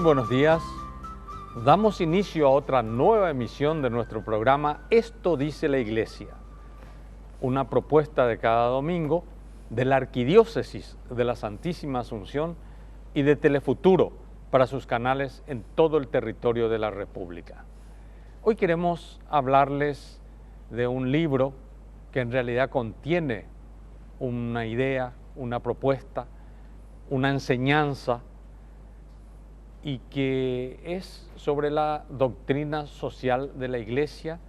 buenos días. Damos inicio a otra nueva emisión de nuestro programa Esto dice la Iglesia, una propuesta de cada domingo de la Arquidiócesis de la Santísima Asunción y de Telefuturo para sus canales en todo el territorio de la República. Hoy queremos hablarles de un libro que en realidad contiene una idea, una propuesta, una enseñanza, y que es sobre la doctrina social de la Iglesia,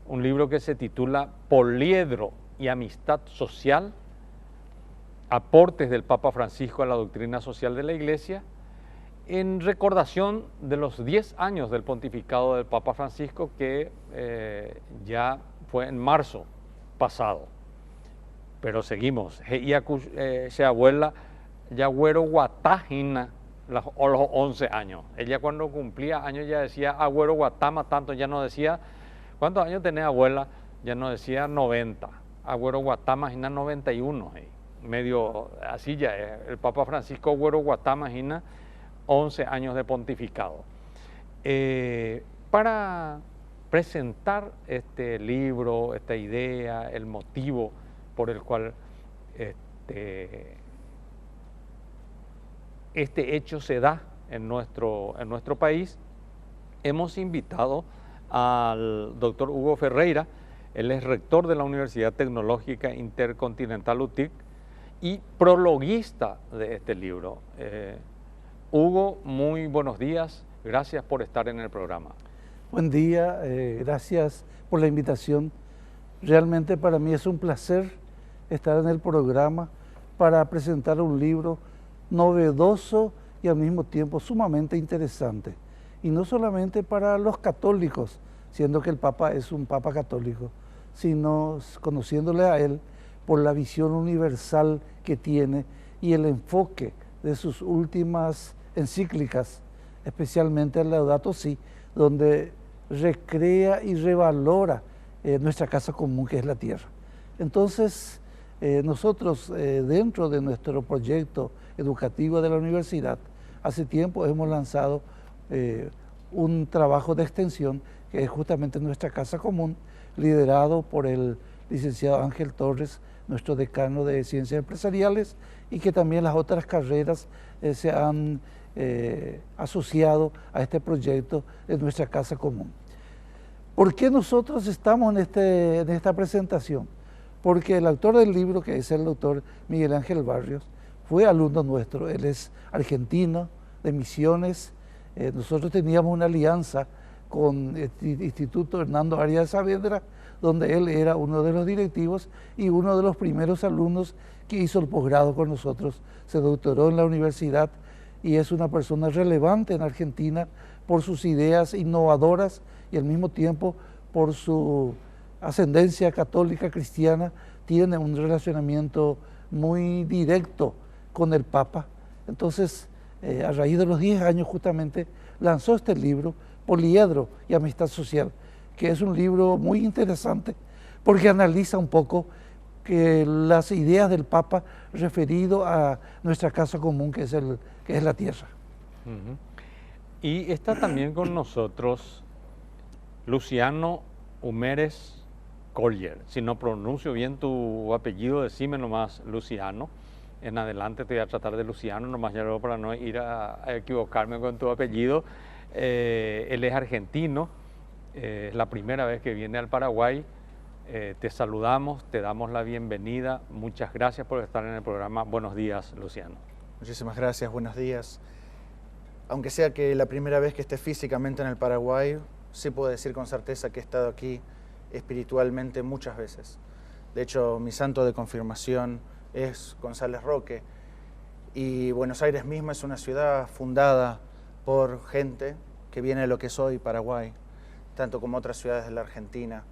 un libro que se titula Poliedro y Amistad Social, aportes del Papa Francisco a la doctrina social de la Iglesia, en recordación de los 10 años del pontificado del Papa Francisco, que ya fue en marzo pasado. Pero seguimos. Se abuela Yagüero Guatajina, los 11 años. Ella cuando cumplía años ya decía Agüero Guatama tanto, ya no decía, ¿cuántos años tenés abuela? Ya no decía 90. Agüero Guatama Gina 91. Medio así ya, el Papa Francisco Agüero Guatama Gina 11 años de pontificado. Para presentar este libro, esta idea, el motivo por el cual este hecho se da en nuestro país, hemos invitado al doctor Hugo Ferreira. Él es rector de la Universidad Tecnológica Intercontinental UTIC y prologuista de este libro. Hugo, muy buenos días, gracias por estar en el programa. Buen día, gracias por la invitación. Realmente para mí es un placer estar en el programa para presentar un libro novedoso y al mismo tiempo sumamente interesante. Y no solamente para los católicos, siendo que el Papa es un Papa católico, sino conociéndole a él por la visión universal que tiene y el enfoque de sus últimas encíclicas, especialmente el Laudato Si, donde recrea y revalora nuestra casa común, que es la tierra. Entonces, nosotros dentro de nuestro proyecto educativo de la universidad, hace tiempo hemos lanzado un trabajo de extensión que es justamente nuestra casa común, liderado por el licenciado Ángel Torres, nuestro decano de Ciencias Empresariales, y que también las otras carreras se han asociado a este proyecto de nuestra casa común. ¿Por qué nosotros estamos en esta presentación? Porque el autor del libro, que es el doctor Miguel Ángel Barrios, fue alumno nuestro. Él es argentino, de Misiones. Nosotros teníamos una alianza con el Instituto Hernando Arias de Saavedra, donde él era uno de los directivos y uno de los primeros alumnos que hizo el posgrado con nosotros. Se doctoró en la universidad y es una persona relevante en Argentina por sus ideas innovadoras y al mismo tiempo por su ascendencia católica cristiana. Tiene un relacionamiento muy directo con el Papa. Entonces, a raíz de los 10 años justamente lanzó este libro, Poliedro y Amistad Social, que es un libro muy interesante porque analiza un poco que las ideas del Papa referido a nuestra casa común, que es la tierra. Y está también con nosotros Luciano Humérez Collier. Si no pronuncio bien tu apellido, decime nomás Luciano. En adelante te voy a tratar de Luciano, nomás ya luego para no ir a equivocarme con tu apellido. Él es argentino, es la primera vez que viene al Paraguay. Te saludamos, te damos la bienvenida. Muchas gracias por estar en el programa. Buenos días, Luciano. Muchísimas gracias, buenos días. Aunque sea que la primera vez que esté físicamente en el Paraguay, sí puedo decir con certeza que he estado aquí espiritualmente muchas veces. De hecho, mi santo de confirmación es González Roque, y Buenos Aires misma es una ciudad fundada por gente que viene de lo que es hoy Paraguay, tanto como otras ciudades de la Argentina.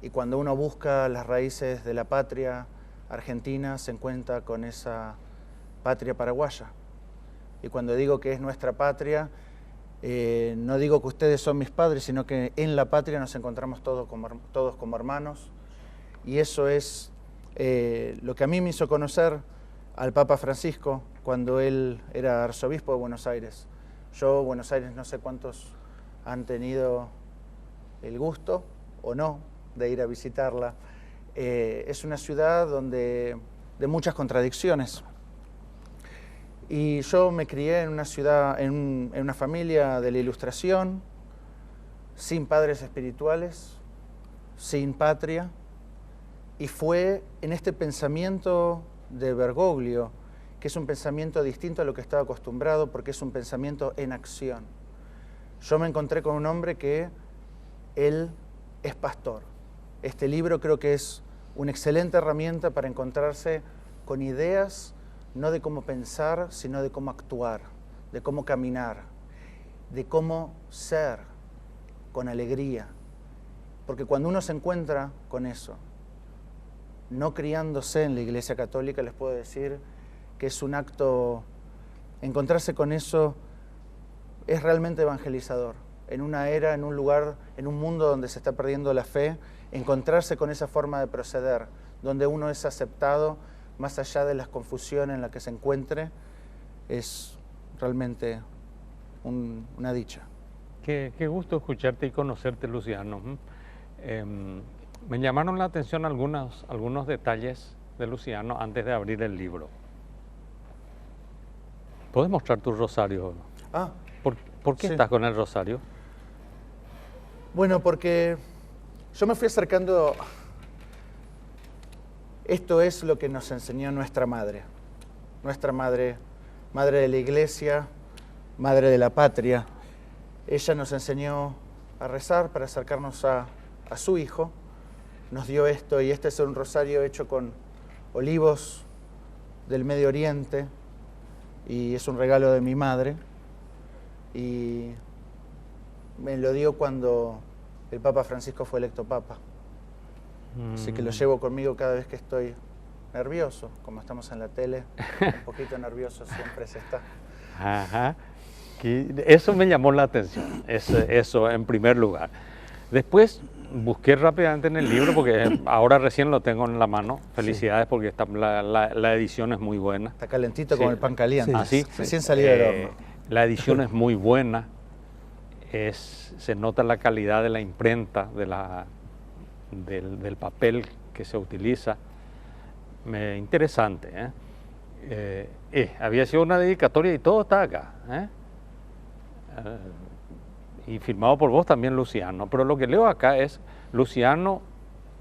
Y cuando uno busca las raíces de la patria argentina, se encuentra con esa patria paraguaya. Y cuando digo que es nuestra patria, no digo que ustedes son mis padres, sino que en la patria nos encontramos todos como hermanos. Y eso es lo que a mí me hizo conocer al Papa Francisco cuando él era arzobispo de Buenos Aires, Yo, Buenos Aires, no sé cuántos han tenido el gusto o no de ir a visitarla. Es una ciudad de muchas contradicciones. Y yo me crié en una ciudad, en una familia de la Ilustración, sin padres espirituales, sin patria, y fue en este pensamiento de Bergoglio, que es un pensamiento distinto a lo que estaba acostumbrado, porque es un pensamiento en acción. Yo me encontré con un hombre que él es pastor. Este libro creo que es una excelente herramienta para encontrarse con ideas, no de cómo pensar, sino de cómo actuar, de cómo caminar, de cómo ser con alegría. Porque cuando uno se encuentra con eso, no criándose en la Iglesia Católica, les puedo decir que es un acto, encontrarse con eso es realmente evangelizador. En una era, en un lugar, en un mundo donde se está perdiendo la fe, encontrarse con esa forma de proceder, donde uno es aceptado más allá de las confusiones en las que se encuentre, es realmente una dicha. Qué gusto escucharte y conocerte, Luciano. Me llamaron la atención algunos detalles de Luciano antes de abrir el libro. ¿Puedes mostrar tu rosario? ¿Por qué sí. estás con el rosario? Bueno, porque yo me fui acercando. Esto es lo que nos enseñó nuestra madre, madre de la Iglesia, madre de la patria. Ella nos enseñó a rezar para acercarnos a su hijo. Nos dio esto, y este es un rosario hecho con olivos del Medio Oriente, y es un regalo de mi madre, y me lo dio cuando el Papa Francisco fue electo Papa. Así que lo llevo conmigo cada vez que estoy nervioso, como estamos en la tele, un poquito nervioso siempre se está. Ajá. Eso me llamó la atención, eso en primer lugar. Después busqué rápidamente en el libro, porque ahora recién lo tengo en la mano. Felicidades, sí. Porque la edición es muy buena. Está calentito, sí. Como el pan caliente. Sí. ¿Así? Recién salido del horno. La edición es muy buena. Se nota la calidad de la imprenta, del papel que se utiliza. Interesante. Había sido una dedicatoria y todo está acá. Y firmado por vos también, Luciano. Pero lo que leo acá es Luciano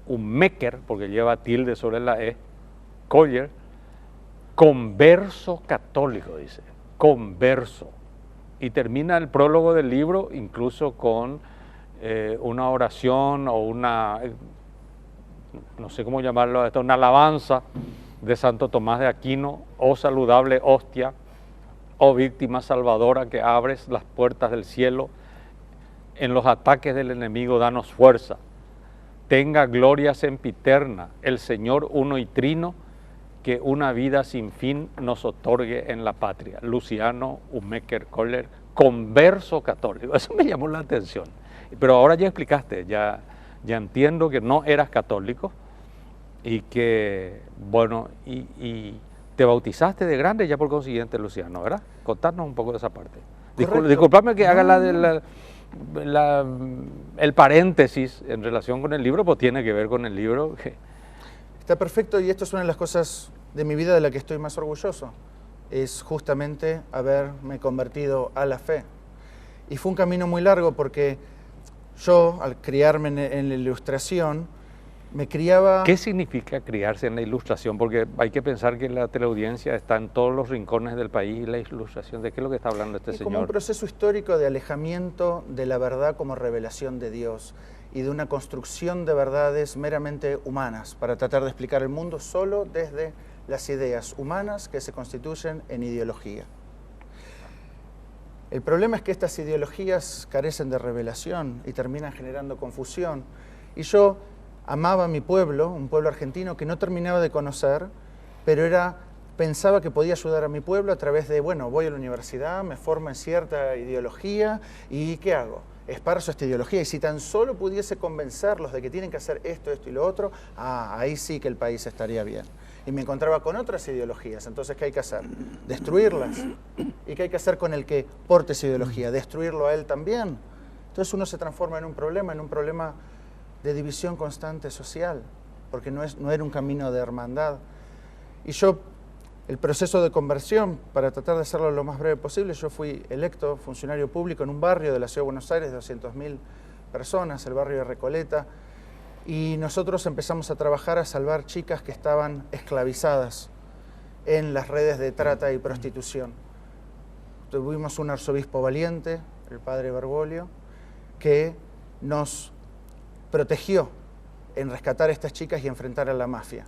Hummeker, porque lleva tilde sobre la E, Koller, converso católico, dice, converso. Y termina el prólogo del libro incluso con una oración o una, no sé cómo llamarlo, una alabanza de Santo Tomás de Aquino: oh saludable hostia, oh víctima salvadora que abres las puertas del cielo, en los ataques del enemigo danos fuerza. Tenga gloria sempiterna el Señor uno y trino, que una vida sin fin nos otorgue en la patria. Luciano Hummeker Koller, converso católico. Eso me llamó la atención. Pero ahora ya explicaste, ya entiendo que no eras católico y que, bueno, y te bautizaste de grande ya por consiguiente, Luciano, ¿verdad? Contarnos un poco de esa parte. Disculpame que haga el paréntesis en relación con el libro, pues tiene que ver con el libro. Está perfecto, y esto es una de las cosas de mi vida de la que estoy más orgulloso. Es justamente haberme convertido a la fe. Y fue un camino muy largo, porque yo, al criarme en la Ilustración, me criaba... ¿Qué significa criarse en la Ilustración? Porque hay que pensar que la teleaudiencia está en todos los rincones del país, y la Ilustración, ¿de qué es lo que está hablando este señor? Como un proceso histórico de alejamiento de la verdad como revelación de Dios, y de una construcción de verdades meramente humanas, para tratar de explicar el mundo solo desde las ideas humanas que se constituyen en ideología. El problema es que estas ideologías carecen de revelación y terminan generando confusión. Y yo amaba a mi pueblo, un pueblo argentino que no terminaba de conocer, pero era pensaba que podía ayudar a mi pueblo a través de, bueno, voy a la universidad, me formo en cierta ideología y ¿qué hago? Esparzo esta ideología y si tan solo pudiese convencerlos de que tienen que hacer esto, esto y lo otro, ahí sí que el país estaría bien. Y me encontraba con otras ideologías, entonces ¿qué hay que hacer? Destruirlas. ¿Y qué hay que hacer con el que porte esa ideología? Destruirlo a él también. Entonces uno se transforma en un problema de división constante social, porque no era un camino de hermandad. Y yo, el proceso de conversión, para tratar de hacerlo lo más breve posible, yo fui electo funcionario público en un barrio de la Ciudad de Buenos Aires de 200.000 personas, el barrio de Recoleta, y nosotros empezamos a trabajar a salvar chicas que estaban esclavizadas en las redes de trata y prostitución. Tuvimos un arzobispo valiente, el padre Bergoglio, que nos protegió en rescatar a estas chicas y enfrentar a la mafia.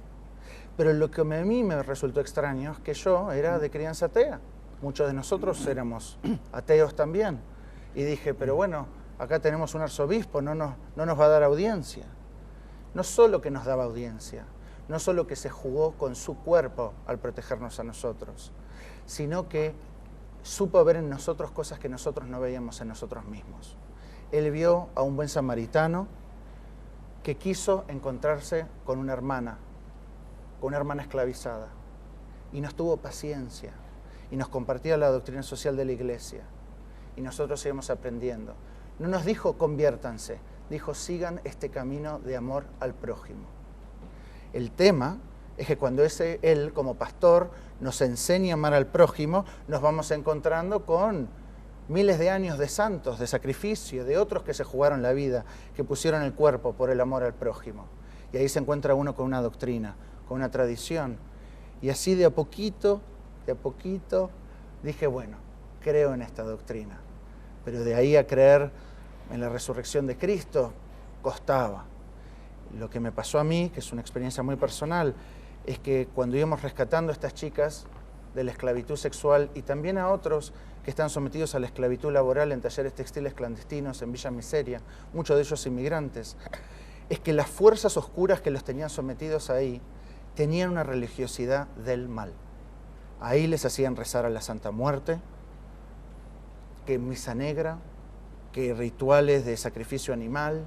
Pero lo que a mí me resultó extraño es que yo era de crianza atea. Muchos de nosotros éramos ateos también. Y dije, pero bueno, acá tenemos un arzobispo, no nos va a dar audiencia. No solo que nos daba audiencia, no solo que se jugó con su cuerpo al protegernos a nosotros, sino que supo ver en nosotros cosas que nosotros no veíamos en nosotros mismos. Él vio a un buen samaritano que quiso encontrarse con una hermana esclavizada, y nos tuvo paciencia, y nos compartía la doctrina social de la iglesia, y nosotros íbamos aprendiendo. No nos dijo conviértanse, dijo sigan este camino de amor al prójimo. El tema es que cuando él como pastor nos enseña a amar al prójimo, nos vamos encontrando con miles de años de santos, de sacrificio, de otros que se jugaron la vida, que pusieron el cuerpo por el amor al prójimo. Y ahí se encuentra uno con una doctrina, con una tradición. Y así de a poquito, dije, bueno, creo en esta doctrina. Pero de ahí a creer en la resurrección de Cristo, costaba. Lo que me pasó a mí, que es una experiencia muy personal, es que cuando íbamos rescatando a estas chicas de la esclavitud sexual y también a otros que están sometidos a la esclavitud laboral en talleres textiles clandestinos en Villa Miseria, muchos de ellos inmigrantes, es que las fuerzas oscuras que los tenían sometidos ahí tenían una religiosidad del mal. Ahí les hacían rezar a la Santa Muerte, que misa negra, que rituales de sacrificio animal,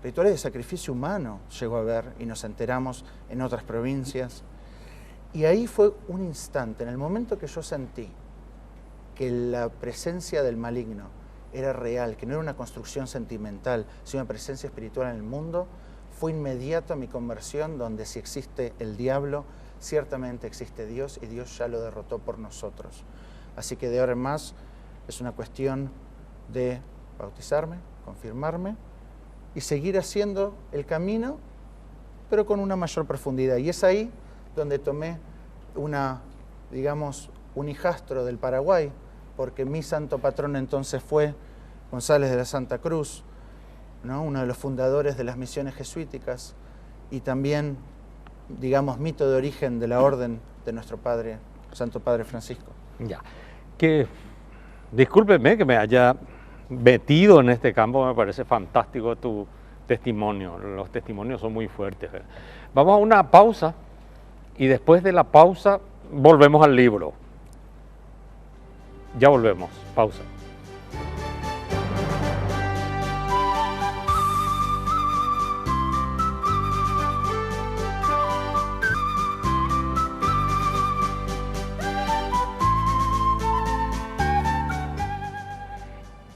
rituales de sacrificio humano llegó a haber y nos enteramos en otras provincias. Y ahí fue un instante, en el momento que yo sentí que la presencia del maligno era real, que no era una construcción sentimental, sino una presencia espiritual en el mundo, fue inmediato mi conversión, donde si existe el diablo, ciertamente existe Dios y Dios ya lo derrotó por nosotros. Así que de ahora en más es una cuestión de bautizarme, confirmarme y seguir haciendo el camino, pero con una mayor profundidad. Y es ahí donde tomé un hijastro del Paraguay, porque mi santo patrón entonces fue González de la Santa Cruz, ¿no? Uno de los fundadores de las misiones jesuíticas y también, mito de origen de la orden de nuestro Padre, Santo Padre Francisco. Ya, discúlpeme que me haya metido en este campo, me parece fantástico tu testimonio, los testimonios son muy fuertes. Vamos a una pausa y después de la pausa volvemos al libro. Ya volvemos, pausa.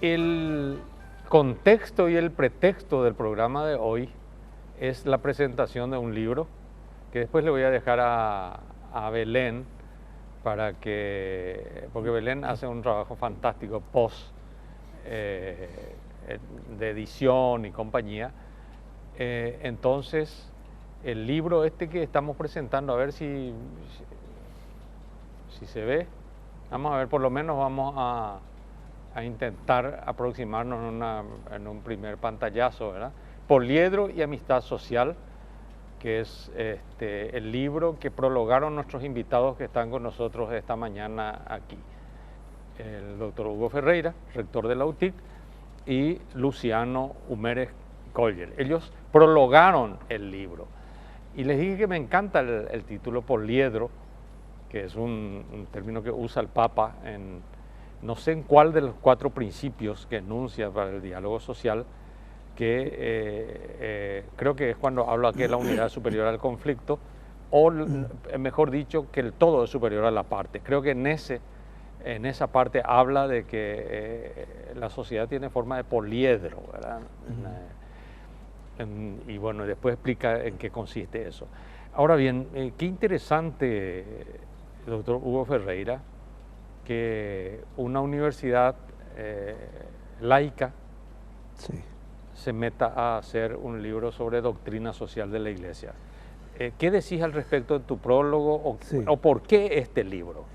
El contexto y el pretexto del programa de hoy es la presentación de un libro que después le voy a dejar a Belén porque Belén hace un trabajo fantástico de edición y compañía. Entonces, el libro que estamos presentando, a ver si se ve, vamos a ver, por lo menos vamos a intentar aproximarnos en un primer pantallazo, ¿verdad? Poliedro y amistad social, que es el libro que prologaron nuestros invitados que están con nosotros esta mañana aquí. El doctor Hugo Ferreira, rector de la UTIC, y Luciano Humérez Coller. Ellos prologaron el libro. Y les dije que me encanta el título Poliedro, que es un término que usa el Papa no sé en cuál de los 4 principios que enuncia para el diálogo social, que creo que es cuando habla aquí de la unidad superior al conflicto, o mejor dicho, que el todo es superior a la parte. Creo que en esa parte habla de que la sociedad tiene forma de poliedro, ¿verdad? Y bueno, después explica en qué consiste eso. Ahora bien, qué interesante, doctor Hugo Ferreira, que una universidad laica Sí. se meta a hacer un libro sobre doctrina social de la Iglesia. ¿Qué decís al respecto de tu prólogo Sí. o por qué este libro?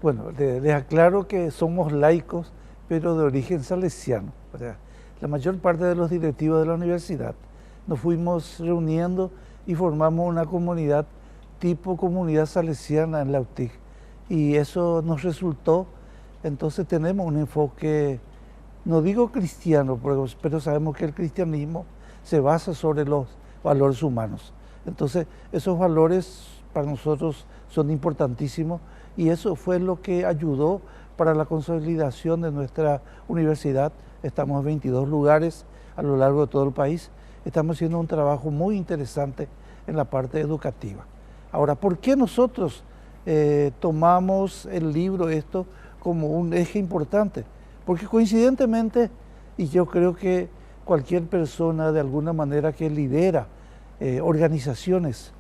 Bueno, les aclaro que somos laicos, pero de origen salesiano. O sea, la mayor parte de los directivos de la universidad nos fuimos reuniendo y formamos una comunidad tipo comunidad salesiana en la UTIC. Y eso nos resultó, entonces tenemos un enfoque, no digo cristiano, pero sabemos que el cristianismo se basa sobre los valores humanos. Entonces, esos valores para nosotros son importantísimos y eso fue lo que ayudó para la consolidación de nuestra universidad. Estamos en 22 lugares a lo largo de todo el país. Estamos haciendo un trabajo muy interesante en la parte educativa. Ahora, ¿por qué nosotros tomamos el libro esto como un eje importante? Porque coincidentemente, y yo creo que cualquier persona de alguna manera que lidera organizaciones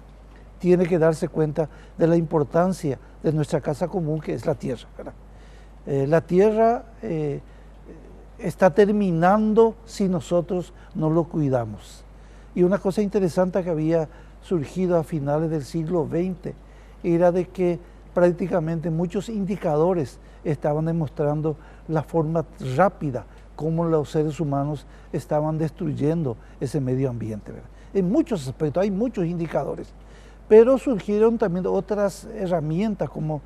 tiene que darse cuenta de la importancia de nuestra casa común, que es la tierra, ¿verdad? La tierra está terminando si nosotros no lo cuidamos. Y una cosa interesante que había surgido a finales del siglo XX era de que prácticamente muchos indicadores estaban demostrando la forma rápida como los seres humanos estaban destruyendo ese medio ambiente, ¿verdad? En muchos aspectos, hay muchos indicadores, pero surgieron también otras herramientas como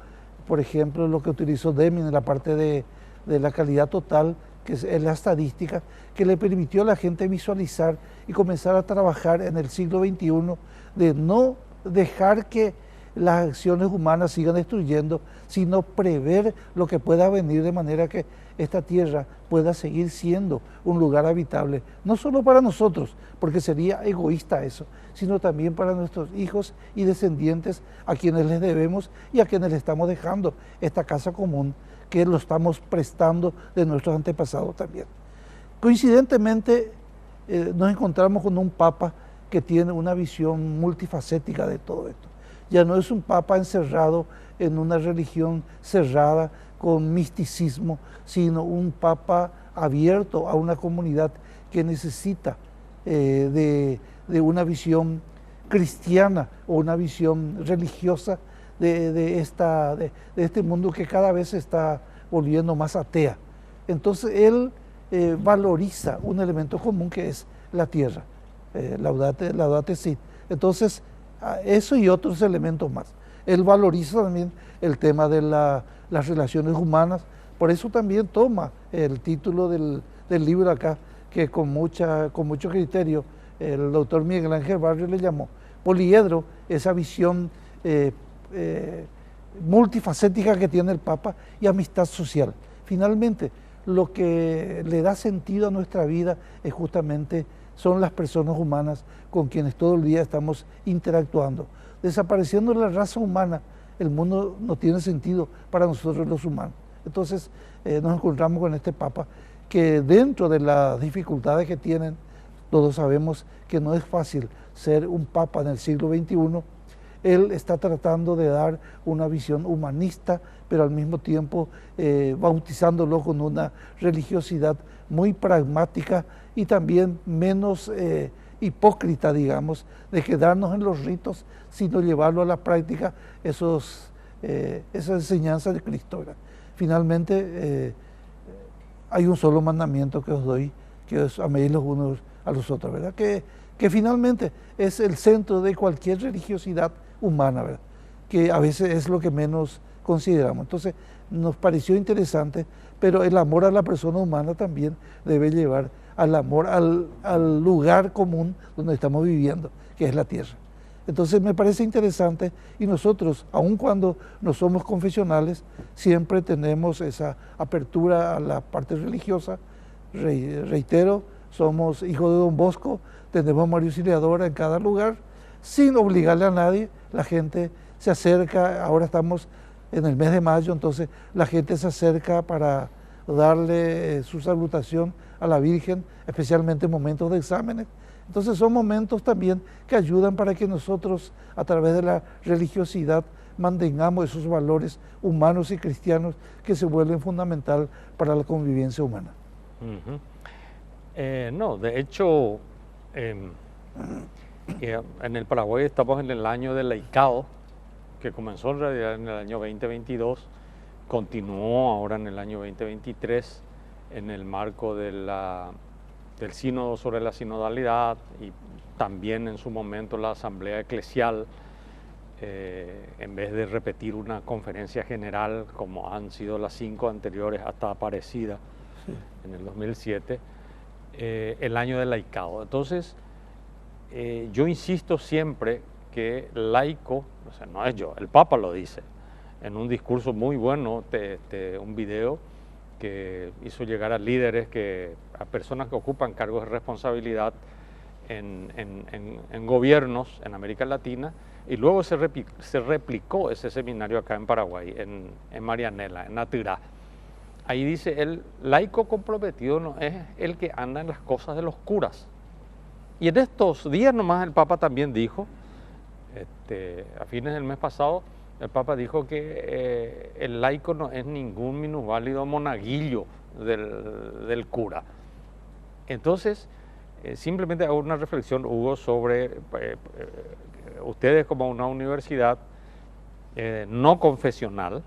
por ejemplo lo que utilizó Deming en la parte de la calidad total, que es la estadística, que le permitió a la gente visualizar y comenzar a trabajar en el siglo XXI de no dejar que las acciones humanas sigan destruyendo, sino prever lo que pueda venir de manera que esta tierra pueda seguir siendo un lugar habitable, no solo para nosotros, porque sería egoísta eso, sino también para nuestros hijos y descendientes a quienes les debemos y a quienes les estamos dejando esta casa común que lo estamos prestando de nuestros antepasados también. Coincidentemente nos encontramos con un Papa que tiene una visión multifacética de todo esto. Ya no es un Papa encerrado en una religión cerrada con misticismo, sino un Papa abierto a una comunidad que necesita de una visión cristiana o una visión religiosa de este mundo que cada vez se está volviendo más atea. Entonces él valoriza un elemento común que es la tierra, Laudate Si. Entonces eso y otros elementos más. Él valoriza también el tema de las relaciones humanas, por eso también toma el título del libro acá, que con mucho criterio el doctor Miguel Ángel Barrio le llamó poliedro, esa visión multifacética que tiene el Papa, y amistad social. Finalmente, lo que le da sentido a nuestra vida es justamente son las personas humanas con quienes todo el día estamos interactuando. Desapareciendo la raza humana, el mundo no tiene sentido para nosotros los humanos. Entonces nos encontramos con este Papa que dentro de las dificultades que tienen, todos sabemos que no es fácil ser un Papa en el siglo XXI, él está tratando de dar una visión humanista, pero al mismo tiempo bautizándolo con una religiosidad muy pragmática y también menos hipócrita, digamos, de quedarnos en los ritos, sino llevarlo a la práctica esa enseñanza de Cristo, ¿verdad? Finalmente, hay un solo mandamiento que os doy, que es améis los unos a los otros, ¿verdad? Que finalmente es el centro de cualquier religiosidad humana, ¿verdad? Que a veces es lo que menos consideramos. Entonces, nos pareció interesante, pero el amor a la persona humana también debe llevar al amor al lugar común donde estamos viviendo, que es la tierra. Entonces me parece interesante y nosotros, aun cuando no somos confesionales, siempre tenemos esa apertura a la parte religiosa. Reitero, somos hijos de Don Bosco, tenemos María Auxiliadora en cada lugar, sin obligarle a nadie. La gente se acerca, ahora estamos en el mes de mayo, entonces la gente se acerca para darle su salutación a la Virgen, especialmente en momentos de exámenes. Entonces son momentos también que ayudan para que nosotros, a través de la religiosidad, mantengamos esos valores humanos y cristianos que se vuelven fundamental para la convivencia humana. No, de hecho, en el Paraguay estamos en el año del laicado, que comenzó en realidad en el año 2022, continuó ahora en el año 2023 en el marco del sínodo sobre la sinodalidad y también en su momento la asamblea eclesial, en vez de repetir una conferencia general como han sido las 5 anteriores hasta Aparecida en el 2007, el año del laicado. Entonces, yo insisto siempre que laico, o sea, no es yo, el Papa lo dice, en un discurso muy bueno, un video que hizo llegar a líderes, a personas que ocupan cargos de responsabilidad en gobiernos en América Latina, y luego se replicó ese seminario acá en Paraguay, en Marianela, en Atirá. Ahí dice, el laico comprometido no es el que anda en las cosas de los curas. Y en estos días nomás el Papa también dijo, a fines del mes pasado, el Papa dijo que el laico no es ningún minusválido monaguillo del cura. Entonces, simplemente hago una reflexión, Hugo, sobre ustedes como una universidad no confesional,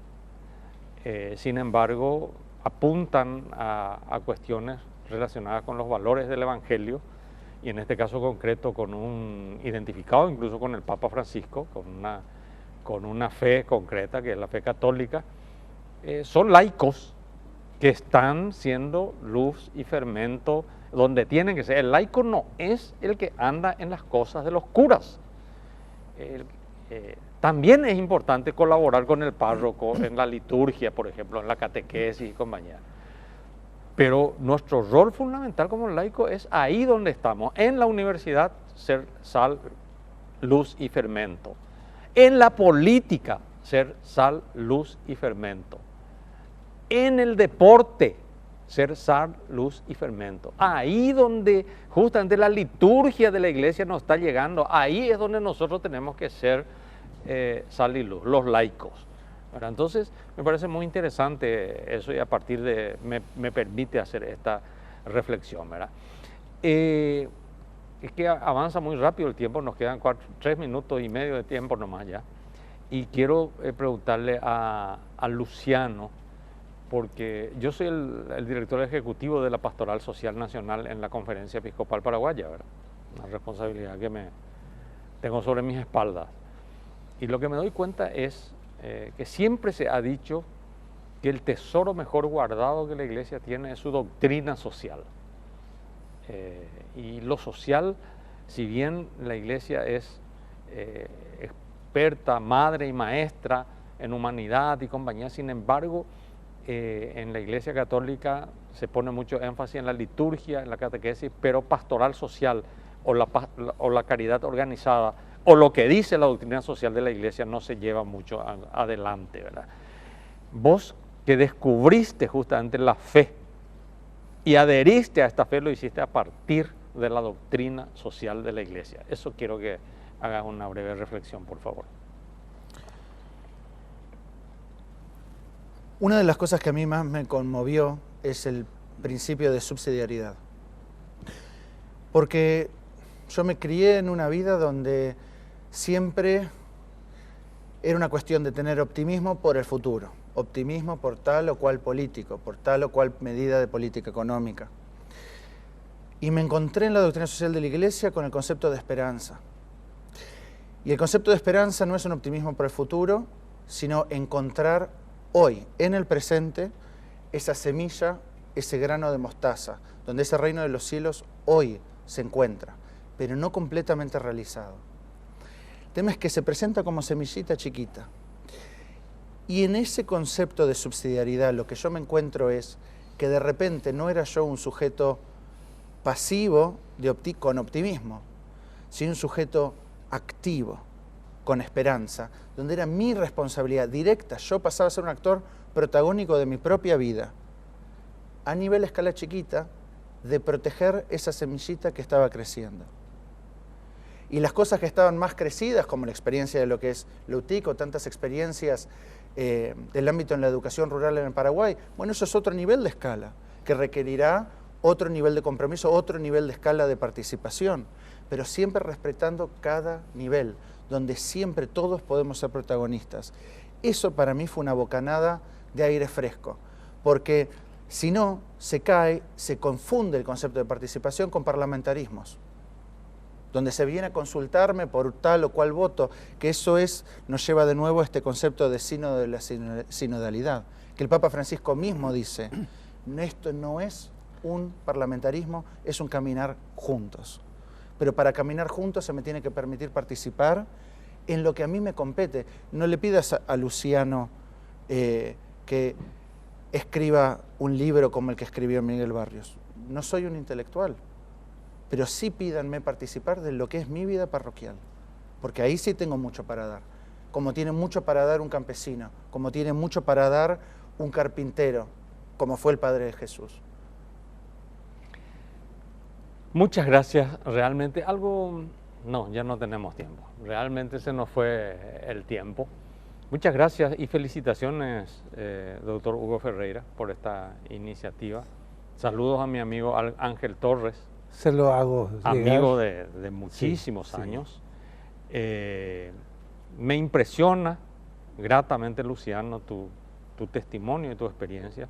sin embargo, apuntan a cuestiones relacionadas con los valores del Evangelio, y en este caso concreto identificado incluso con el Papa Francisco, con una fe concreta, que es la fe católica. Son laicos que están siendo luz y fermento donde tienen que ser. El laico no es el que anda en las cosas de los curas. También es importante colaborar con el párroco en la liturgia, por ejemplo, en la catequesis y compañía. Pero nuestro rol fundamental como laico es ahí donde estamos, en la universidad, ser sal, luz y fermento. En la política, ser sal, luz y fermento. En el deporte, ser sal, luz y fermento. Ahí donde justamente la liturgia de la iglesia nos está llegando, ahí es donde nosotros tenemos que ser sal y luz, los laicos. ¿Verdad? Entonces, me parece muy interesante eso y a partir de me permite hacer esta reflexión, ¿verdad? Es que avanza muy rápido el tiempo, nos quedan 3 minutos y medio de tiempo nomás ya. Y quiero preguntarle a Luciano, porque yo soy el director ejecutivo de la Pastoral Social Nacional en la Conferencia Episcopal Paraguaya, ¿verdad? Una responsabilidad que tengo sobre mis espaldas. Y lo que me doy cuenta es que siempre se ha dicho que el tesoro mejor guardado que la Iglesia tiene es su doctrina social. Y lo social, si bien la Iglesia es experta, madre y maestra en humanidad y compañía, sin embargo, en la Iglesia Católica se pone mucho énfasis en la liturgia, en la catequesis, pero pastoral social o la caridad organizada, o lo que dice la doctrina social de la Iglesia no se lleva mucho adelante, ¿verdad? Vos que descubriste justamente la fe y adheriste a esta fe, lo hiciste a partir de la doctrina social de la Iglesia. Eso quiero que hagas una breve reflexión, por favor. Una de las cosas que a mí más me conmovió es el principio de subsidiariedad. Porque yo me crié en una vida donde siempre era una cuestión de tener optimismo por el futuro, optimismo por tal o cual político, por tal o cual medida de política económica. Y me encontré en la doctrina social de la Iglesia con el concepto de esperanza. Y el concepto de esperanza no es un optimismo por el futuro, sino encontrar hoy, en el presente, esa semilla, ese grano de mostaza, donde ese reino de los cielos hoy se encuentra, pero no completamente realizado. El tema es que se presenta como semillita chiquita. Y en ese concepto de subsidiariedad lo que yo me encuentro es que de repente no era yo un sujeto pasivo con optimismo, sino un sujeto activo, con esperanza, donde era mi responsabilidad directa. Yo pasaba a ser un actor protagónico de mi propia vida, a nivel escala chiquita, de proteger esa semillita que estaba creciendo. Y las cosas que estaban más crecidas, como la experiencia de lo que es la UTIC o tantas experiencias del ámbito en la educación rural en el Paraguay, bueno, eso es otro nivel de escala, que requerirá otro nivel de compromiso, otro nivel de escala de participación, pero siempre respetando cada nivel, donde siempre todos podemos ser protagonistas. Eso para mí fue una bocanada de aire fresco, porque si no, se confunde el concepto de participación con parlamentarismos, donde se viene a consultarme por tal o cual voto, que eso nos lleva de nuevo a este concepto de sínodo de la sinodalidad, que el Papa Francisco mismo dice, esto no es un parlamentarismo, es un caminar juntos. Pero para caminar juntos se me tiene que permitir participar en lo que a mí me compete. No le pidas a Luciano que escriba un libro como el que escribió Miguel Barrios. No soy un intelectual, pero sí pídanme participar de lo que es mi vida parroquial, porque ahí sí tengo mucho para dar, como tiene mucho para dar un campesino, como tiene mucho para dar un carpintero, como fue el Padre de Jesús. Muchas gracias, realmente no, ya no tenemos tiempo, realmente se nos fue el tiempo. Muchas gracias y felicitaciones, doctor Hugo Ferreira, por esta iniciativa. Saludos a mi amigo Ángel Torres. Se lo hago llegar. Amigo de muchísimos años. Me impresiona gratamente, Luciano, tu testimonio y tu experiencia.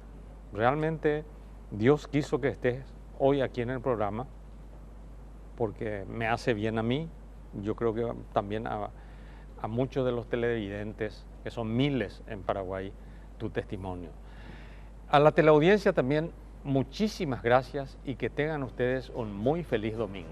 Realmente Dios quiso que estés hoy aquí en el programa porque me hace bien a mí, yo creo que también a muchos de los televidentes, que son miles en Paraguay, tu testimonio. A la teleaudiencia también, muchísimas gracias y que tengan ustedes un muy feliz domingo.